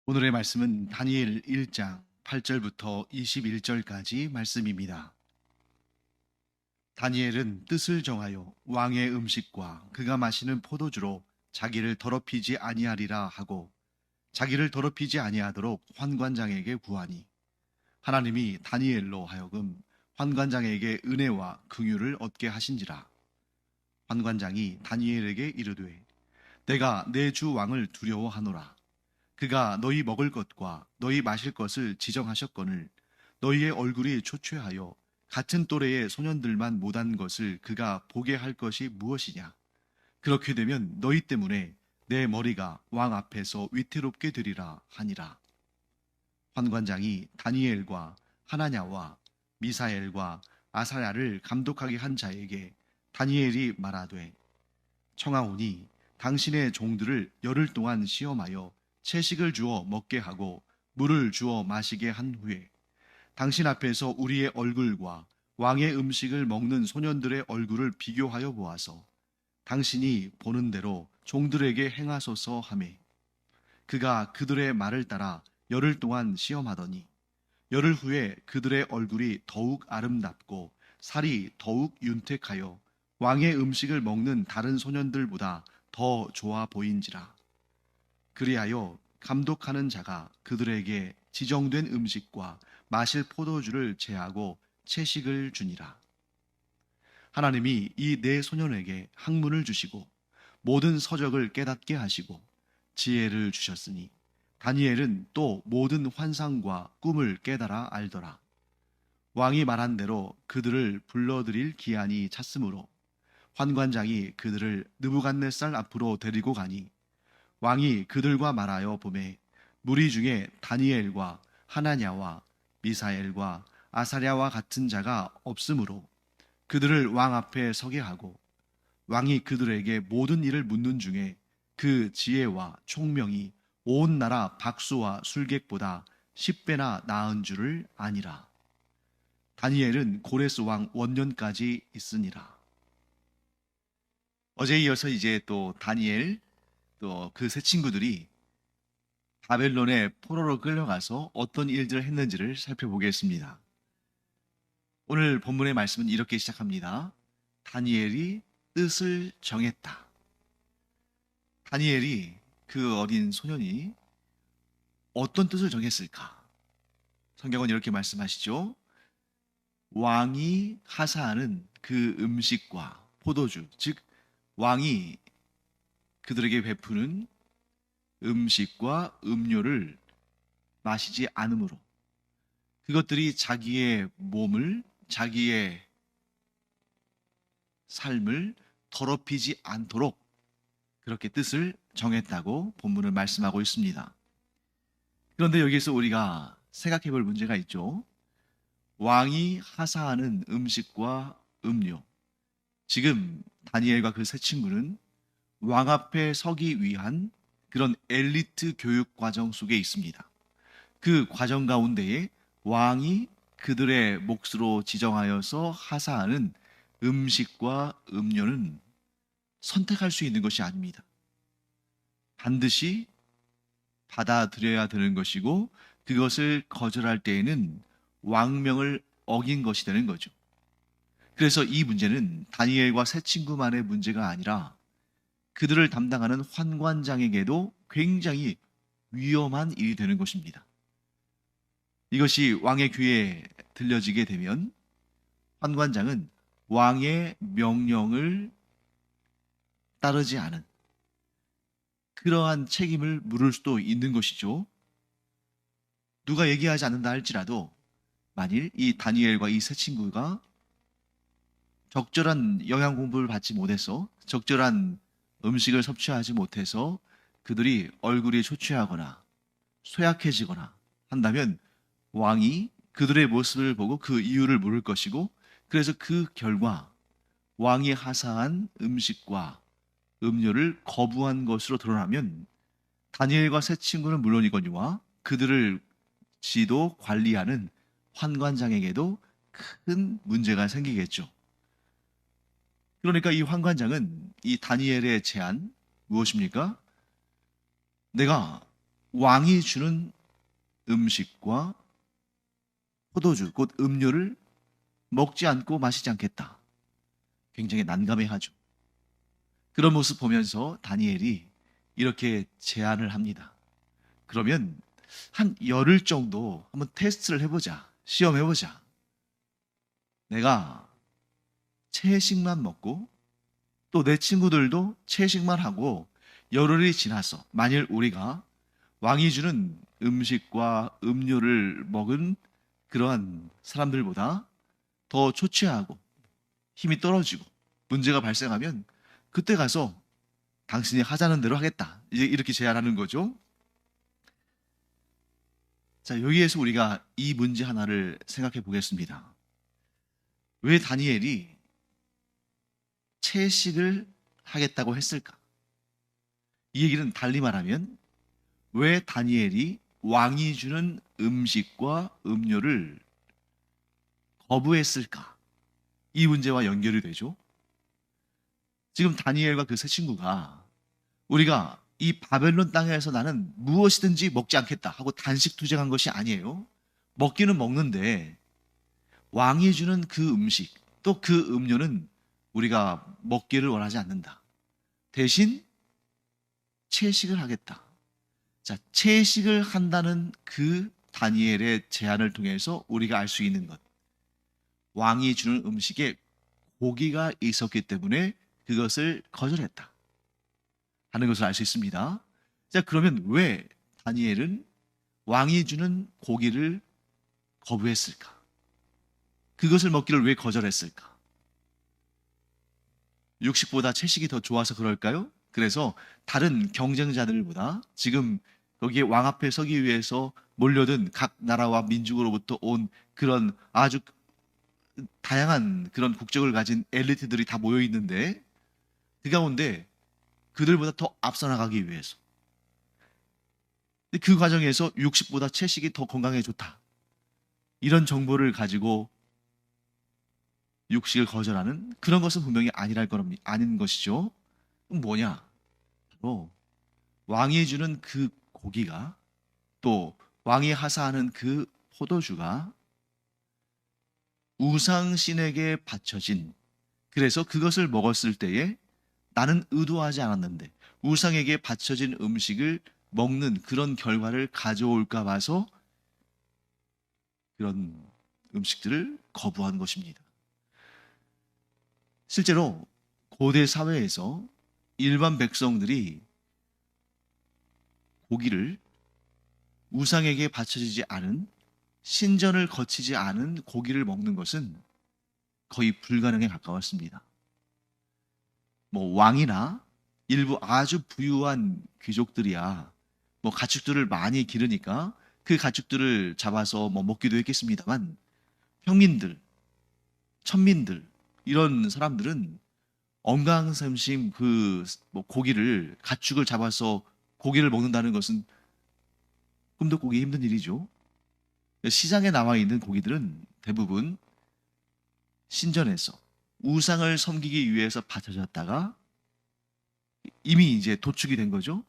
오늘의 말씀은 다니엘 1장 8절부터 21절까지 말씀입니다. 다니엘은 뜻을 정하여 왕의 음식과 그가 마시는 포도주로 자기를 더럽히지 아니하리라 하고 자기를 더럽히지 아니하도록 환관장에게 구하니 하나님이 다니엘로 하여금 환관장에게 은혜와 긍휼을 얻게 하신지라. 환관장이 다니엘에게 이르되 내가 내 주 왕을 두려워하노라. 그가 너희 먹을 것과 너희 마실 것을 지정하셨거늘 너희의 얼굴이 초췌하여 같은 또래의 소년들만 못한 것을 그가 보게 할 것이 무엇이냐. 그렇게 되면 너희 때문에 내 머리가 왕 앞에서 위태롭게 되리라 하니라. 환관장이 다니엘과 하나냐와 미사엘과 아사랴를 감독하게 한 자에게 다니엘이 말하되 청하오니 당신의 종들을 열흘 동안 시험하여 채식을 주어 먹게 하고 물을 주어 마시게 한 후에 당신 앞에서 우리의 얼굴과 왕의 음식을 먹는 소년들의 얼굴을 비교하여 보아서 당신이 보는 대로 종들에게 행하소서 하매 그가 그들의 말을 따라 열흘 동안 시험하더니 열흘 후에 그들의 얼굴이 더욱 아름답고 살이 더욱 윤택하여 왕의 음식을 먹는 다른 소년들보다 더 좋아 보인지라. 그리하여 감독하는 자가 그들에게 지정된 음식과 마실 포도주를 제하고 채식을 주니라. 하나님이 이 네 소년에게 학문을 주시고 모든 서적을 깨닫게 하시고 지혜를 주셨으니 다니엘은 또 모든 환상과 꿈을 깨달아 알더라. 왕이 말한 대로 그들을 불러들일 기한이 찼으므로 환관장이 그들을 느부갓네살 앞으로 데리고 가니 왕이 그들과 말하여 보매 무리 중에 다니엘과 하나냐와 미사엘과 아사랴와 같은 자가 없으므로 그들을 왕 앞에 서게 하고 왕이 그들에게 모든 일을 묻는 중에 그 지혜와 총명이 온 나라 박수와 술객보다 10배나 나은 줄을 아니라. 다니엘은 고레스 왕 원년까지 있으니라. 어제 이어서 이제 또 다니엘 또 그 세 친구들이 바벨론의 포로로 끌려가서 어떤 일들을 했는지를 살펴보겠습니다. 오늘 본문의 말씀은 이렇게 시작합니다. 다니엘이 뜻을 정했다. 다니엘이 그 어린 소년이 어떤 뜻을 정했을까? 성경은 이렇게 말씀하시죠. 왕이 하사하는 그 음식과 포도주, 즉 왕이 그들에게 베푸는 음식과 음료를 마시지 않으므로 그것들이 자기의 몸을, 자기의 삶을 더럽히지 않도록 그렇게 뜻을 정했다고 본문은 말씀하고 있습니다. 그런데 여기서 우리가 생각해 볼 문제가 있죠. 왕이 하사하는 음식과 음료. 지금 다니엘과 그 세 친구는 왕 앞에 서기 위한 그런 엘리트 교육 과정 속에 있습니다. 그 과정 가운데에 왕이 그들의 몫으로 지정하여서 하사하는 음식과 음료는 선택할 수 있는 것이 아닙니다. 반드시 받아들여야 되는 것이고 그것을 거절할 때에는 왕명을 어긴 것이 되는 거죠. 그래서 이 문제는 다니엘과 세 친구만의 문제가 아니라 그들을 담당하는 환관장에게도 굉장히 위험한 일이 되는 것입니다. 이것이 왕의 귀에 들려지게 되면 환관장은 왕의 명령을 따르지 않은 그러한 책임을 물을 수도 있는 것이죠. 누가 얘기하지 않는다 할지라도 만일 이 다니엘과 이 세 친구가 적절한 영양 공부를 받지 못해서 적절한 음식을 섭취하지 못해서 그들이 얼굴이 초췌하거나 쇠약해지거나 한다면 왕이 그들의 모습을 보고 그 이유를 물을 것이고 그래서 그 결과 왕이 하사한 음식과 음료를 거부한 것으로 드러나면 다니엘과 세 친구는 물론이거니와 그들을 지도 관리하는 환관장에게도 큰 문제가 생기겠죠. 그러니까 이 환관장은 이 다니엘의 제안 무엇입니까? 내가 왕이 주는 음식과 포도주, 곧 음료를 먹지 않고 마시지 않겠다. 굉장히 난감해하죠. 그런 모습 보면서 다니엘이 이렇게 제안을 합니다. 그러면 한 열흘 정도 한번 테스트를 해보자. 시험해보자. 내가 채식만 먹고 또 내 친구들도 채식만 하고 열흘이 지나서 만일 우리가 왕이 주는 음식과 음료를 먹은 그러한 사람들보다 더 초췌하고 힘이 떨어지고 문제가 발생하면 그때 가서 당신이 하자는 대로 하겠다. 이제 이렇게 제안하는 거죠. 자, 여기에서 우리가 이 문제 하나를 생각해 보겠습니다. 왜 다니엘이 채식을 하겠다고 했을까? 이 얘기는 달리 말하면 왜 다니엘이 왕이 주는 음식과 음료를 거부했을까? 이 문제와 연결이 되죠. 지금 다니엘과 그 세 친구가 우리가 이 바벨론 땅에서 나는 무엇이든지 먹지 않겠다 하고 단식 투쟁한 것이 아니에요. 먹기는 먹는데 왕이 주는 그 음식 또 그 음료는 우리가 먹기를 원하지 않는다. 대신 채식을 하겠다. 자, 채식을 한다는 그 다니엘의 제안을 통해서 우리가 알 수 있는 것. 왕이 주는 음식에 고기가 있었기 때문에 그것을 거절했다 하는 것을 알 수 있습니다. 자, 그러면 왜 다니엘은 왕이 주는 고기를 거부했을까? 그것을 먹기를 왜 거절했을까? 육식보다 채식이 더 좋아서 그럴까요? 그래서 다른 경쟁자들보다 지금 거기에 왕 앞에 서기 위해서 몰려든 각 나라와 민족으로부터 온 그런 아주 다양한 그런 국적을 가진 엘리트들이 다 모여 있는데 그 가운데 그들보다 더 앞서 나가기 위해서 그 과정에서 육식보다 채식이 더 건강에 좋다. 이런 정보를 가지고 육식을 거절하는 그런 것은 분명히 아닌 것이죠. 그럼 뭐냐? 바로 왕이 주는 그 고기가 또 왕이 하사하는 그 포도주가 우상신에게 바쳐진 그래서 그것을 먹었을 때에 나는 의도하지 않았는데 우상에게 바쳐진 음식을 먹는 그런 결과를 가져올까 봐서 그런 음식들을 거부한 것입니다. 실제로 고대 사회에서 일반 백성들이 고기를 우상에게 바쳐지지 않은 신전을 거치지 않은 고기를 먹는 것은 거의 불가능에 가까웠습니다. 뭐 왕이나 일부 아주 부유한 귀족들이야 뭐 가축들을 많이 기르니까 그 가축들을 잡아서 뭐 먹기도 했겠습니다만 평민들, 천민들 이런 사람들은 엄강삼심 뭐 고기를 가축을 잡아서 고기를 먹는다는 것은 꿈도 꾸기 힘든 일이죠. 시장에 나와 있는 고기들은 대부분 신전에서 우상을 섬기기 위해서 바쳐졌다가 이미 이제 도축이 된 거죠.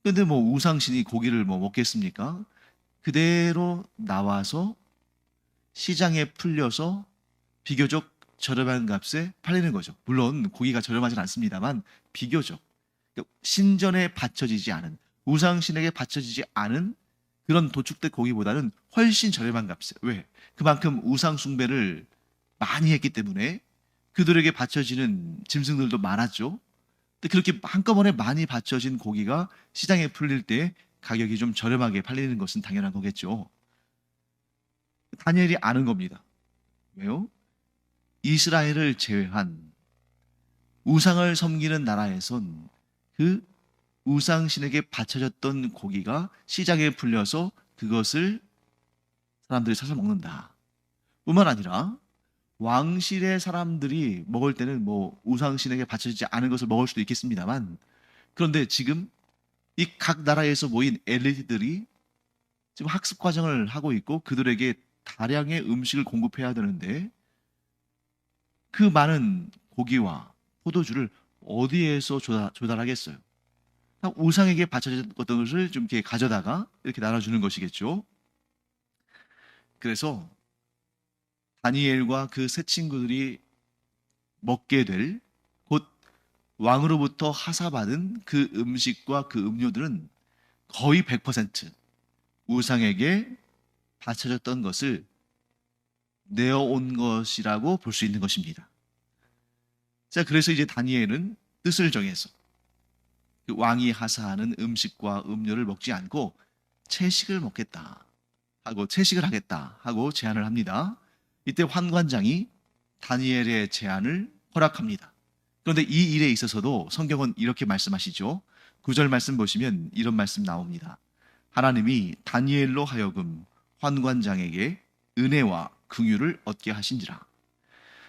근데 뭐 우상신이 고기를 뭐 먹겠습니까? 그대로 나와서 시장에 풀려서 비교적 저렴한 값에 팔리는 거죠. 물론 고기가 저렴하진 않습니다만 비교적 신전에 바쳐지지 않은 우상신에게 바쳐지지 않은 그런 도축된 고기보다는 훨씬 저렴한 값에 왜? 그만큼 우상 숭배를 많이 했기 때문에 그들에게 바쳐지는 짐승들도 많았죠. 근데 그렇게 한꺼번에 많이 바쳐진 고기가 시장에 풀릴 때 가격이 좀 저렴하게 팔리는 것은 당연한 거겠죠. 다니엘이 아는 겁니다. 왜요? 이스라엘을 제외한 우상을 섬기는 나라에선 그 우상신에게 바쳐졌던 고기가 시장에 풀려서 그것을 사람들이 사서 먹는다. 뿐만 아니라 왕실의 사람들이 먹을 때는 뭐 우상신에게 바쳐지지 않은 것을 먹을 수도 있겠습니다만 그런데 지금 이 각 나라에서 모인 엘리트들이 지금 학습 과정을 하고 있고 그들에게 다량의 음식을 공급해야 되는데 그 많은 고기와 포도주를 어디에서 조달하겠어요? 우상에게 바쳐졌던 것을 좀 이렇게 가져다가 이렇게 나눠주는 것이겠죠. 그래서 다니엘과 그 세 친구들이 먹게 될 곧 왕으로부터 하사받은 그 음식과 그 음료들은 거의 100% 우상에게 바쳐졌던 것을 내어온 것이라고 볼 수 있는 것입니다. 자, 그래서 이제 다니엘은 뜻을 정해서 그 왕이 하사하는 음식과 음료를 먹지 않고 채식을 먹겠다 하고 채식을 하겠다 하고 제안을 합니다. 이때 환관장이 다니엘의 제안을 허락합니다. 그런데 이 일에 있어서도 성경은 이렇게 말씀하시죠. 9절 말씀 보시면 이런 말씀 나옵니다. 하나님이 다니엘로 하여금 환관장에게 은혜와 긍휼을 얻게 하신지라.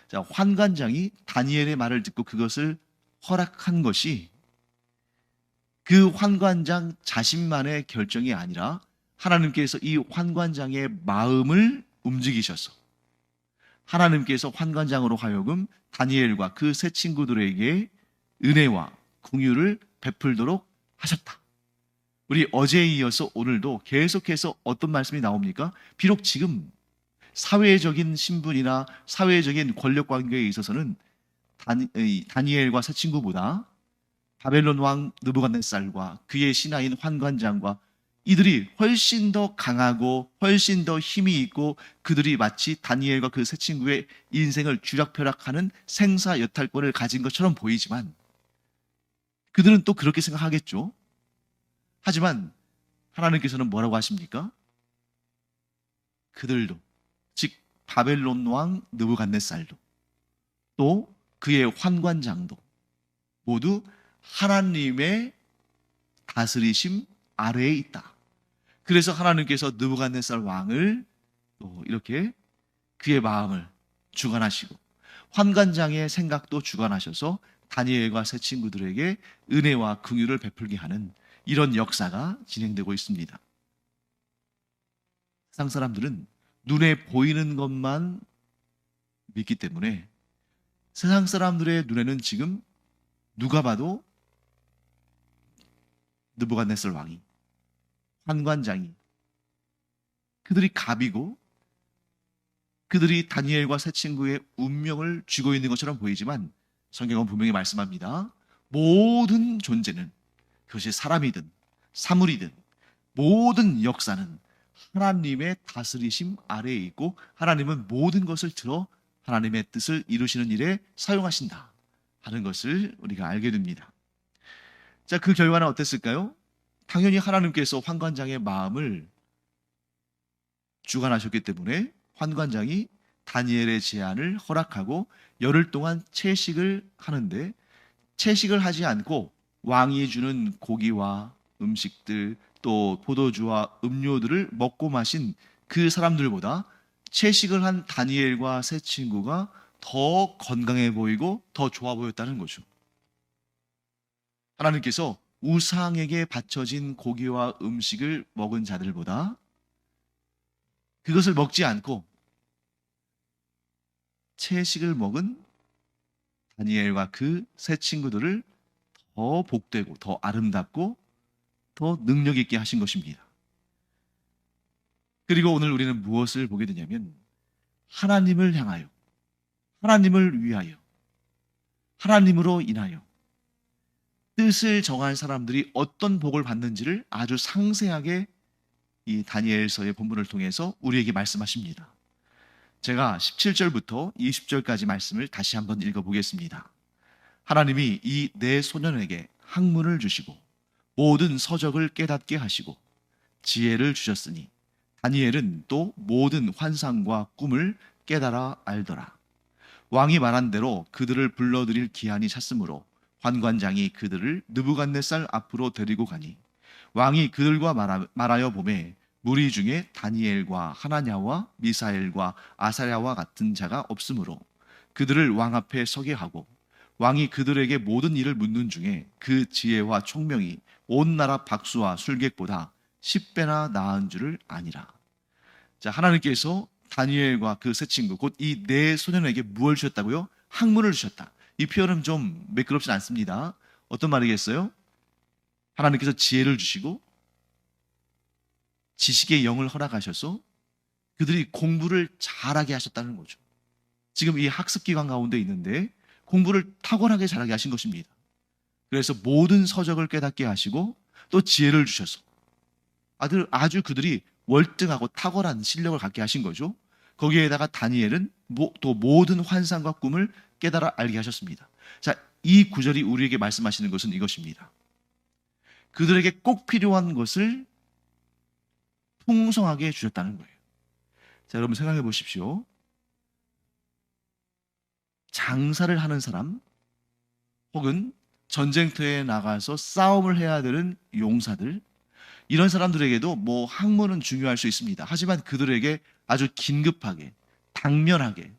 자, 환관장이 다니엘의 말을 듣고 그것을 허락한 것이 그 환관장 자신만의 결정이 아니라 하나님께서 이 환관장의 마음을 움직이셔서 하나님께서 환관장으로 하여금 다니엘과 그 세 친구들에게 은혜와 긍휼을 베풀도록 하셨다. 우리 어제에 이어서 오늘도 계속해서 어떤 말씀이 나옵니까? 비록 지금 사회적인 신분이나 사회적인 권력 관계에 있어서는 다니엘과 세 친구보다 바벨론 왕 느부갓네살과 그의 신하인 환관장과 이들이 훨씬 더 강하고 훨씬 더 힘이 있고 그들이 마치 다니엘과 그 세 친구의 인생을 쥐락펴락하는 생사 여탈권을 가진 것처럼 보이지만 그들은 또 그렇게 생각하겠죠. 하지만 하나님께서는 뭐라고 하십니까? 그들도, 즉 바벨론 왕 느부갓네살도 또 그의 환관장도 모두 하나님의 다스리심 아래에 있다. 그래서 하나님께서 느부갓네살 왕을 또 이렇게 그의 마음을 주관하시고 환관장의 생각도 주관하셔서 다니엘과 세 친구들에게 은혜와 긍휼을 베풀게 하는 이런 역사가 진행되고 있습니다. 세상 사람들은 눈에 보이는 것만 믿기 때문에 세상 사람들의 눈에는 지금 누가 봐도 느부갓네살 왕이, 환관장이, 그들이 갑이고 그들이 다니엘과 세 친구의 운명을 쥐고 있는 것처럼 보이지만 성경은 분명히 말씀합니다. 모든 존재는 그것이 사람이든 사물이든 모든 역사는 하나님의 다스리심 아래에 있고 하나님은 모든 것을 들어 하나님의 뜻을 이루시는 일에 사용하신다 하는 것을 우리가 알게 됩니다. 자, 그 결과는 어땠을까요? 당연히 하나님께서 환관장의 마음을 주관하셨기 때문에 환관장이 다니엘의 제안을 허락하고 열흘 동안 채식을 하는데 채식을 하지 않고 왕이 주는 고기와 음식들 또 포도주와 음료들을 먹고 마신 그 사람들보다 채식을 한 다니엘과 세 친구가 더 건강해 보이고 더 좋아 보였다는 거죠. 하나님께서 우상에게 바쳐진 고기와 음식을 먹은 자들보다 그것을 먹지 않고 채식을 먹은 다니엘과 그 세 친구들을 더 복되고 더 아름답고 더 능력 있게 하신 것입니다. 그리고 오늘 우리는 무엇을 보게 되냐면 하나님을 향하여, 하나님을 위하여, 하나님으로 인하여 뜻을 정한 사람들이 어떤 복을 받는지를 아주 상세하게 이 다니엘서의 본문을 통해서 우리에게 말씀하십니다. 제가 17절부터 20절까지 말씀을 다시 한번 읽어보겠습니다. 하나님이 이 네 소년에게 학문을 주시고 모든 서적을 깨닫게 하시고 지혜를 주셨으니 다니엘은 또 모든 환상과 꿈을 깨달아 알더라. 왕이 말한 대로 그들을 불러들일 기한이 찼으므로 환관장이 그들을 느부갓네살 앞으로 데리고 가니 왕이 그들과 말하여 보매 무리 중에 다니엘과 하나냐와 미사엘과 아사랴와 같은 자가 없으므로 그들을 왕 앞에 서게 하고 왕이 그들에게 모든 일을 묻는 중에 그 지혜와 총명이 온 나라 박수와 술객보다 10배나 나은 줄을 아니라. 자, 하나님께서 다니엘과 그 세 친구 곧 이 네 소년에게 무엇을 주셨다고요? 학문을 주셨다. 이 표현은 좀 매끄럽진 않습니다. 어떤 말이겠어요? 하나님께서 지혜를 주시고 지식의 영을 허락하셔서 그들이 공부를 잘하게 하셨다는 거죠. 지금 이 학습기관 가운데 있는데 공부를 탁월하게 잘하게 하신 것입니다. 그래서 모든 서적을 깨닫게 하시고 또 지혜를 주셔서 아주 그들이 월등하고 탁월한 실력을 갖게 하신 거죠. 거기에다가 다니엘은 또 모든 환상과 꿈을 깨달아 알게 하셨습니다. 자, 이 구절이 우리에게 말씀하시는 것은 이것입니다. 그들에게 꼭 필요한 것을 풍성하게 주셨다는 거예요. 자, 여러분 생각해 보십시오. 장사를 하는 사람 혹은 전쟁터에 나가서 싸움을 해야 되는 용사들, 이런 사람들에게도 뭐 학문은 중요할 수 있습니다. 하지만 그들에게 아주 긴급하게, 당면하게,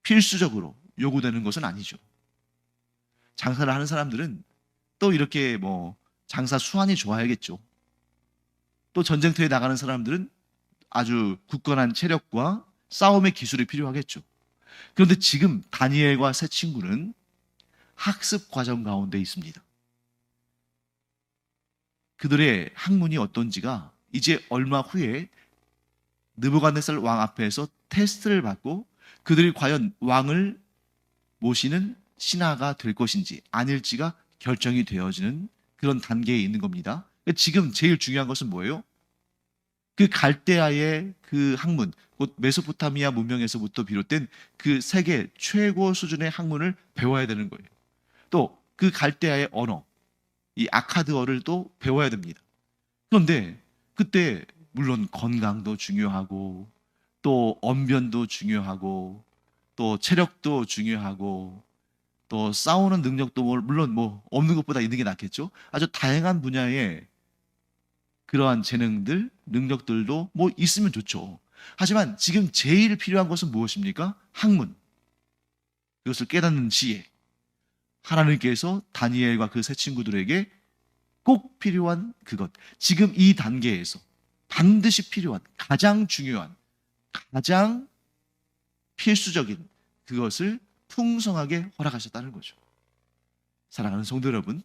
필수적으로 요구되는 것은 아니죠. 장사를 하는 사람들은 또 이렇게 뭐 장사 수완이 좋아야겠죠. 또 전쟁터에 나가는 사람들은 아주 굳건한 체력과 싸움의 기술이 필요하겠죠. 그런데 지금 다니엘과 세 친구는 학습 과정 가운데 있습니다. 그들의 학문이 어떤지가 이제 얼마 후에 느부갓네살 왕 앞에서 테스트를 받고 그들이 과연 왕을 모시는 신하가 될 것인지 아닐지가 결정이 되어지는 그런 단계에 있는 겁니다. 지금 제일 중요한 것은 뭐예요? 그 갈대아의 그 학문, 곧 메소포타미아 문명에서부터 비롯된 그 세계 최고 수준의 학문을 배워야 되는 거예요. 또 그 갈대아의 언어, 이 아카드어를 또 배워야 됩니다. 그런데 그때 물론 건강도 중요하고 또 언변도 중요하고 또 체력도 중요하고 또 싸우는 능력도 물론 뭐 없는 것보다 있는 게 낫겠죠. 아주 다양한 분야의 그러한 재능들, 능력들도 뭐 있으면 좋죠. 하지만 지금 제일 필요한 것은 무엇입니까? 학문. 그것을 깨닫는 지혜. 하나님께서 다니엘과 그 세 친구들에게 꼭 필요한 그것. 지금 이 단계에서 반드시 필요한, 가장 중요한, 가장 필수적인 그것을 풍성하게 허락하셨다는 거죠. 사랑하는 성도 여러분,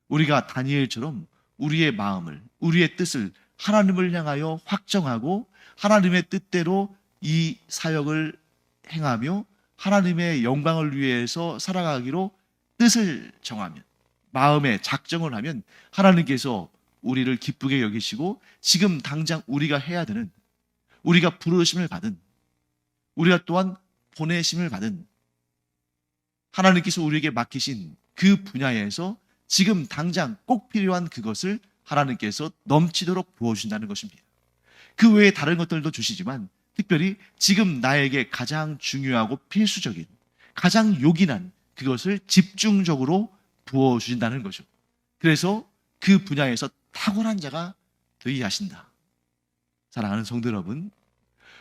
우리가 다니엘처럼 우리의 마음을, 우리의 뜻을 하나님을 향하여 확정하고 하나님의 뜻대로 이 사역을 행하며 하나님의 영광을 위해서 살아가기로 뜻을 정하면, 마음에 작정을 하면 하나님께서 우리를 기쁘게 여기시고 지금 당장 우리가 해야 되는, 우리가 부르심을 받은, 우리가 또한 보내심을 받은 하나님께서 우리에게 맡기신 그 분야에서 지금 당장 꼭 필요한 그것을 하나님께서 넘치도록 부어주신다는 것입니다. 그 외에 다른 것들도 주시지만 특별히 지금 나에게 가장 중요하고 필수적인, 가장 요긴한 그것을 집중적으로 부어주신다는 거죠. 그래서 그 분야에서 탁월한 자가 되게 하신다. 사랑하는 성도 여러분,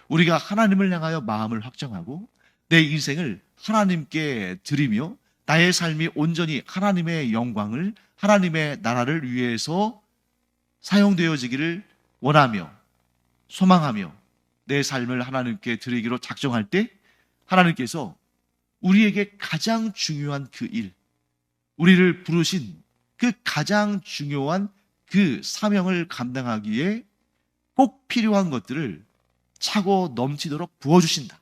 우리가 하나님을 향하여 마음을 확정하고 내 인생을 하나님께 드리며 나의 삶이 온전히 하나님의 영광을, 하나님의 나라를 위해서 사용되어지기를 원하며 소망하며 내 삶을 하나님께 드리기로 작정할 때 하나님께서 우리에게 가장 중요한 그 일, 우리를 부르신 그 가장 중요한 그 사명을 감당하기에 꼭 필요한 것들을 차고 넘치도록 부어주신다.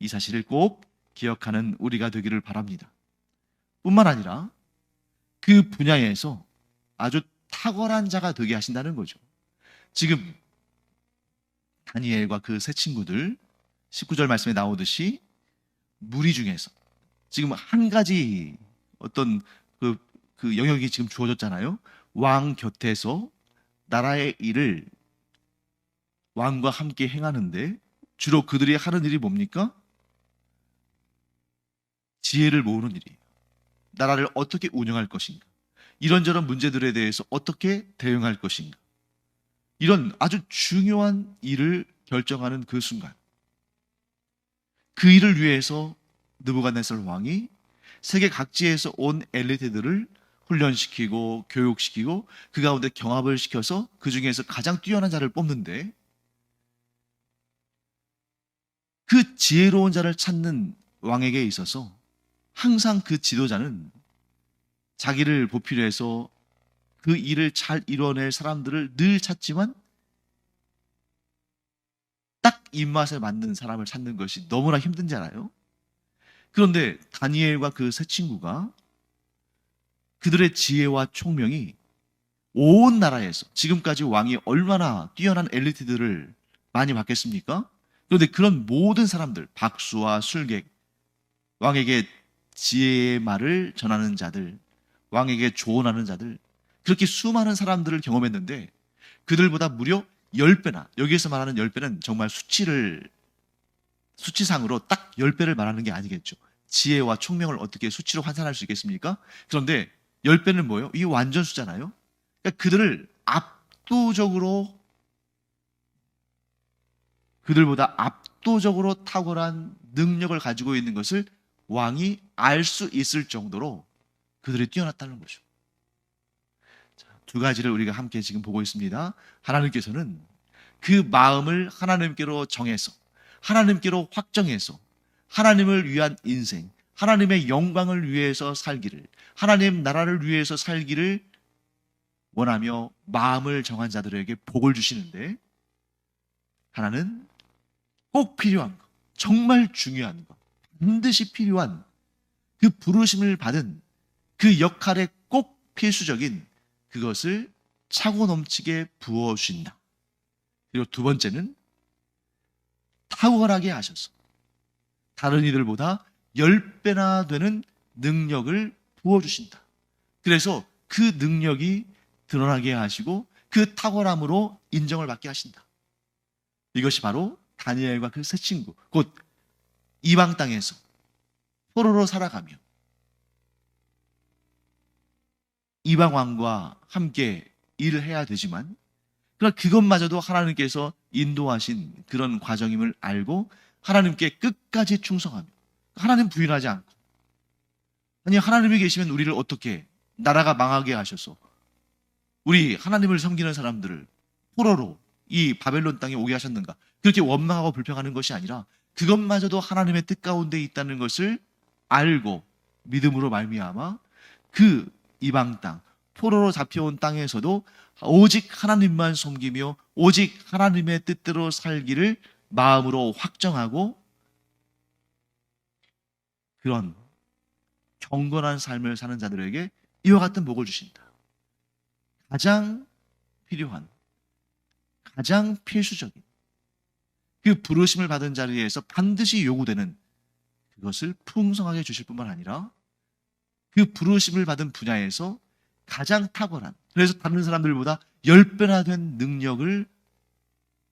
이 사실을 꼭 기억하는 우리가 되기를 바랍니다. 뿐만 아니라 그 분야에서 아주 탁월한 자가 되게 하신다는 거죠. 지금 다니엘과 그 세 친구들 19절 말씀에 나오듯이 무리 중에서 지금 한 가지 어떤 그 영역이 지금 주어졌잖아요. 왕 곁에서 나라의 일을 왕과 함께 행하는데 주로 그들이 하는 일이 뭡니까? 지혜를 모으는 일이에요. 나라를 어떻게 운영할 것인가? 이런저런 문제들에 대해서 어떻게 대응할 것인가? 이런 아주 중요한 일을 결정하는 그 순간, 그 일을 위해서 느부갓네살 왕이 세계 각지에서 온 엘리트들을 훈련시키고 교육시키고 그 가운데 경합을 시켜서 그 중에서 가장 뛰어난 자를 뽑는데 그 지혜로운 자를 찾는 왕에게 있어서 항상 그 지도자는 자기를 보필 해서 그 일을 잘 이뤄낼 사람들을 늘 찾지만 딱 입맛에 맞는 사람을 찾는 것이 너무나 힘든잖아요. 그런데 다니엘과 그 세 친구가 그들의 지혜와 총명이 온 나라에서 지금까지 왕이 얼마나 뛰어난 엘리트들을 많이 받겠습니까? 그런데 그런 모든 사람들, 박수와 술객, 왕에게 지혜의 말을 전하는 자들, 왕에게 조언하는 자들, 그렇게 수많은 사람들을 경험했는데 그들보다 무려 10배나, 여기에서 말하는 10배는 정말 수치상으로 딱 10배를 말하는 게 아니겠죠. 지혜와 총명을 어떻게 수치로 환산할 수 있겠습니까? 그런데 10배는 뭐예요? 이게 완전수잖아요. 그러니까 그들보다 압도적으로 탁월한 능력을 가지고 있는 것을 왕이 알 수 있을 정도로 그들이 뛰어났다는 거죠. 두 가지를 우리가 함께 지금 보고 있습니다. 하나님께서는 그 마음을 하나님께로 정해서, 하나님께로 확정해서, 하나님을 위한 인생, 하나님의 영광을 위해서 살기를, 하나님 나라를 위해서 살기를 원하며 마음을 정한 자들에게 복을 주시는데, 하나는 꼭 필요한 것, 정말 중요한 것, 반드시 필요한 그 부르심을 받은 그 역할에 꼭 필수적인 그것을 차고 넘치게 부어주신다. 그리고 두 번째는 탁월하게 하셔서 다른 이들보다 10배나 되는 능력을 부어주신다. 그래서 그 능력이 드러나게 하시고 그 탁월함으로 인정을 받게 하신다. 이것이 바로 다니엘과 그 세 친구, 곧 이방 땅에서 포로로 살아가며 이방 왕과 함께 일을 해야 되지만, 그러나 그것마저도 하나님께서 인도하신 그런 과정임을 알고 하나님께 끝까지 충성하며, 하나님 부인하지 않고, 아니 하나님이 계시면 우리를 어떻게 나라가 망하게 하셔서 우리 하나님을 섬기는 사람들을 포로로 이 바벨론 땅에 오게 하셨는가, 그렇게 원망하고 불평하는 것이 아니라 그것마저도 하나님의 뜻 가운데 있다는 것을 알고 믿음으로 말미암아 그 이방 땅, 포로로 잡혀온 땅에서도 오직 하나님만 섬기며 오직 하나님의 뜻대로 살기를 마음으로 확정하고 그런 경건한 삶을 사는 자들에게 이와 같은 복을 주신다. 가장 필요한, 가장 필수적인 그 부르심을 받은 자리에서 반드시 요구되는 그것을 풍성하게 주실 뿐만 아니라 그 부르심을 받은 분야에서 가장 탁월한, 그래서 다른 사람들보다 10배나 된 능력을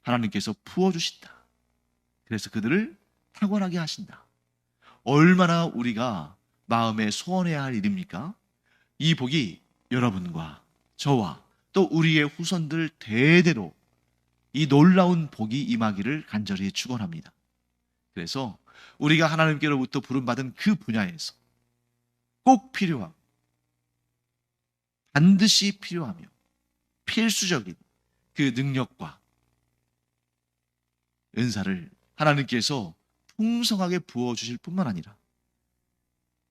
하나님께서 부어주신다. 그래서 그들을 탁월하게 하신다. 얼마나 우리가 마음에 소원해야 할 일입니까? 이 복이 여러분과 저와 또 우리의 후손들 대대로 이 놀라운 복이 임하기를 간절히 축원합니다. 그래서 우리가 하나님께로부터 부름받은 그 분야에서 꼭 필요하고 반드시 필요하며 필수적인 그 능력과 은사를 하나님께서 풍성하게 부어주실 뿐만 아니라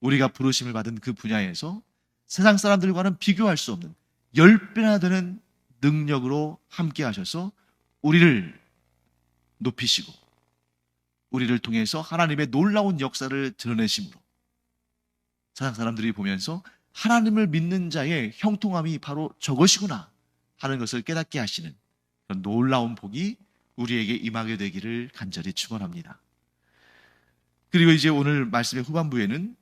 우리가 부르심을 받은 그 분야에서 세상 사람들과는 비교할 수 없는 10배나 되는 능력으로 함께 하셔서 우리를 높이시고 우리를 통해서 하나님의 놀라운 역사를 드러내심으로 세상 사람들이 보면서 하나님을 믿는 자의 형통함이 바로 저것이구나 하는 것을 깨닫게 하시는 그런 놀라운 복이 우리에게 임하게 되기를 간절히 축원합니다. 그리고 이제 오늘 말씀의 후반부에는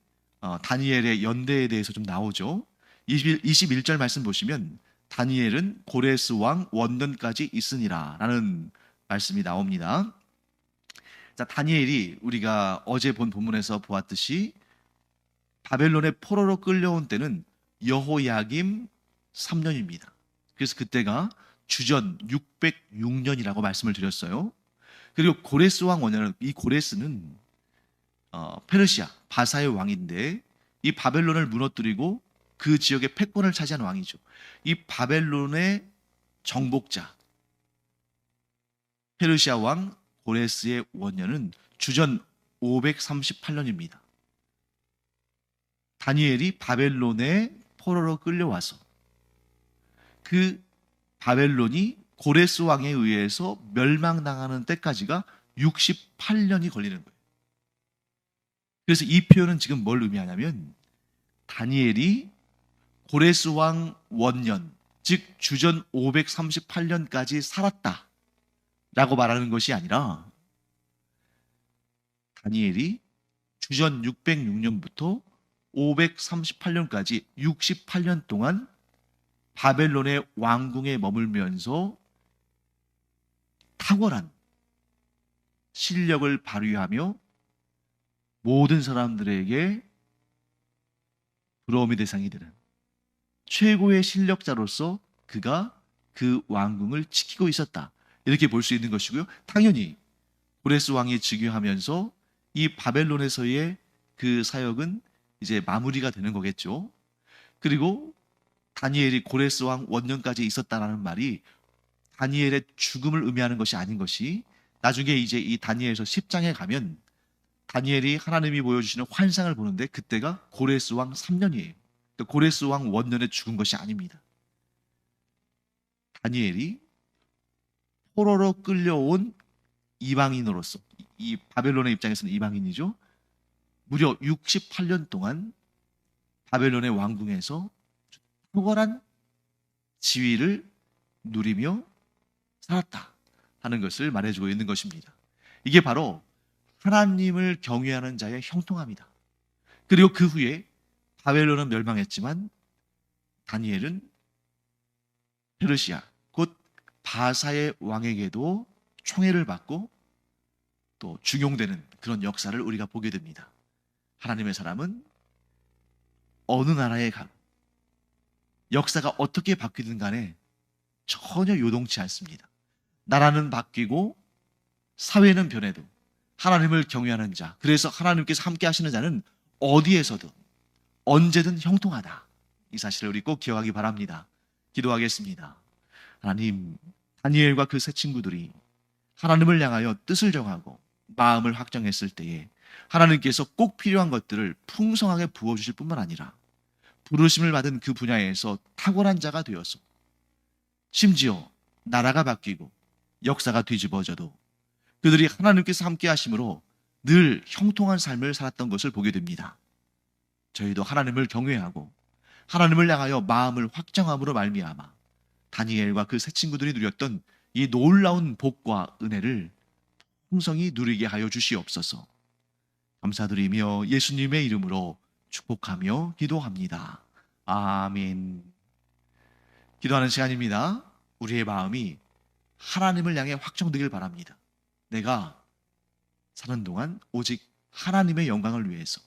다니엘의 연대에 대해서 좀 나오죠. 21절 말씀 보시면 다니엘은 고레스 왕 원년까지 있으니라 라는 말씀이 나옵니다. 자, 다니엘이 우리가 어제 본 본문에서 보았듯이 바벨론의 포로로 끌려온 때는 여호야김 3년입니다. 그래서 그때가 주전 606년이라고 말씀을 드렸어요. 그리고 고레스 왕 원년은, 이 고레스는 페르시아 바사의 왕인데 이 바벨론을 무너뜨리고 그 지역의 패권을 차지한 왕이죠. 이 바벨론의 정복자 페르시아 왕 고레스의 원년은 주전 538년입니다. 다니엘이 바벨론의 포로로 끌려와서 그 바벨론이 고레스 왕에 의해서 멸망당하는 때까지가 68년이 걸리는 거예요. 그래서 이 표현은 지금 뭘 의미하냐면 다니엘이 고레스 왕 원년, 즉 주전 538년까지 살았다라고 말하는 것이 아니라 다니엘이 주전 606년부터 538년까지 68년 동안 바벨론의 왕궁에 머물면서 탁월한 실력을 발휘하며 모든 사람들에게 부러움의 대상이 되는 최고의 실력자로서 그가 그 왕궁을 지키고 있었다. 이렇게 볼 수 있는 것이고요. 당연히 고레스 왕이 즉위하면서 이 바벨론에서의 그 사역은 이제 마무리가 되는 거겠죠. 그리고 다니엘이 고레스 왕 원년까지 있었다라는 말이 다니엘의 죽음을 의미하는 것이 아닌 것이 나중에 이제 이 다니엘서 10장에 가면 다니엘이 하나님이 보여주시는 환상을 보는데 그때가 고레스 왕 3년이에요. 그러니까 고레스 왕 원년에 죽은 것이 아닙니다. 다니엘이 포로로 끌려온 이방인으로서 이 바벨론의 입장에서는 이방인이죠. 무려 68년 동안 바벨론의 왕궁에서 탁월한 지위를 누리며 살았다 하는 것을 말해주고 있는 것입니다. 이게 바로 하나님을 경외하는 자의 형통함이다. 그리고 그 후에 바벨론은 멸망했지만 다니엘은 페르시아 곧 바사의 왕에게도 총애를 받고 또 중용되는 그런 역사를 우리가 보게 됩니다. 하나님의 사람은 어느 나라에 가고 역사가 어떻게 바뀌든 간에 전혀 요동치 않습니다. 나라는 바뀌고 사회는 변해도 하나님을 경외하는 자, 그래서 하나님께서 함께 하시는 자는 어디에서든 언제든 형통하다. 이 사실을 우리 꼭 기억하기 바랍니다. 기도하겠습니다. 하나님, 다니엘과 그 세 친구들이 하나님을 향하여 뜻을 정하고 마음을 확정했을 때에 하나님께서 꼭 필요한 것들을 풍성하게 부어주실 뿐만 아니라 부르심을 받은 그 분야에서 탁월한 자가 되어서 심지어 나라가 바뀌고 역사가 뒤집어져도 그들이 하나님께서 함께 하심으로 늘 형통한 삶을 살았던 것을 보게 됩니다. 저희도 하나님을 경외하고 하나님을 향하여 마음을 확정함으로 말미암아 다니엘과 그 세 친구들이 누렸던 이 놀라운 복과 은혜를 풍성히 누리게 하여 주시옵소서. 감사드리며 예수님의 이름으로 축복하며 기도합니다. 아멘. 기도하는 시간입니다. 우리의 마음이 하나님을 향해 확정되길 바랍니다. 내가 사는 동안 오직 하나님의 영광을 위해서,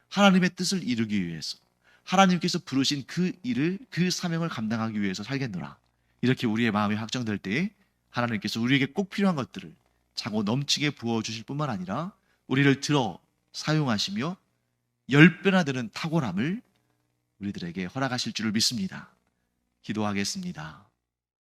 하나님의 뜻을 이루기 위해서, 하나님께서 부르신 그 일을, 그 사명을 감당하기 위해서 살겠노라. 이렇게 우리의 마음이 확정될 때에 하나님께서 우리에게 꼭 필요한 것들을 차고 넘치게 부어주실 뿐만 아니라 우리를 들어 사용하시며 10배나 되는 탁월함을 우리들에게 허락하실 줄을 믿습니다. 기도하겠습니다.